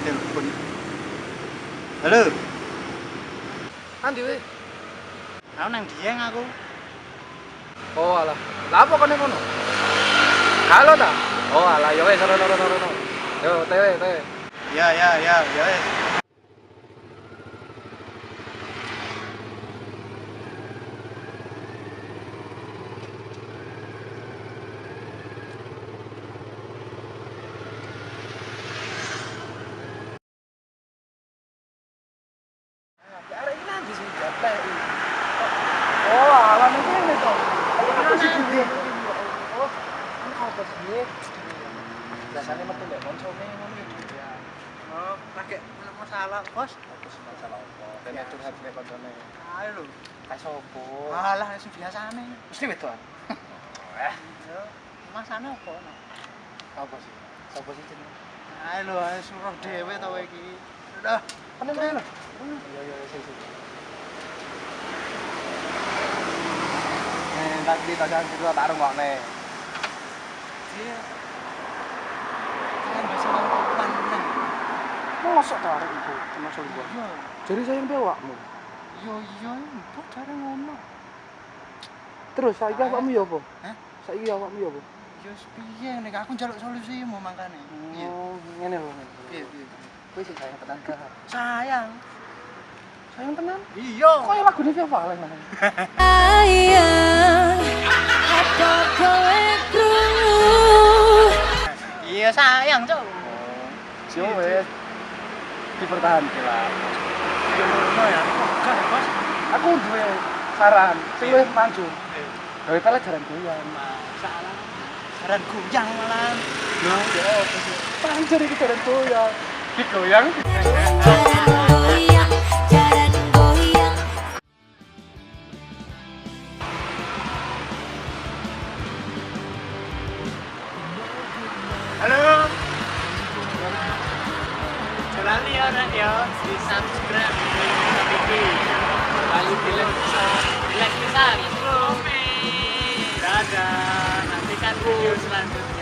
telepon. Halo. Andi weh. Aku nang Dieng aku. Oh alah. Lah apa kene ngono? Halo ta? Oh alah yo wes sono. Yo tewe. Ya wes. Arek iki nanti sing gaplek. Oh alah ning kene to. Aku sih ndi. Oh, ini apa sih? Biasanya metu mbek koncone ngono iki. Ya. Oh, lagi masalah, Bos. Aku sih masalah apa? Dene curhat mbek koncone. Ayo lho. Kae sopo? Alah sing biasane. Mesti wedoan. Yo, masane apa? Apa sih? Sopo sih jenenge? Ayo lho, suruh dhewe to kowe iki. Udah. Pane lho. Iya, sih. Tadi tajan itu tak rungokne. Iya. Kan bisa mampuan nang. Mosok ta arek iku termasuk gua. Yo, Jadi sayang pe awakmu. yo, mbok cara ngono. Terus saiki awakmu ya apa? Hah? Saiki awakmu ya apa? Yo piye nek aku njaluk solusimu mangkane. Iya. Oh, ngene lho. Piye? Kowe sing sayang tenan gak? Sayang. Sayang tenan? Iya. Koyo lagune Via Valen mana? Iya sayang, Cuk. Yo wes. Dipertahanke lah. Yo ngono ya. Gak, Bos. Aku duwe saran, sing luwih maju. Gawe pelet jaran goyang. Salah. Saran goyang malah. Lho, ya apa sih? Panjer iki jaran goyang. Digoyang. Halo. Jalan ya, Nek ya. Di subscribe di lalu di like bisa. Dadah. Nantikan video selanjutnya.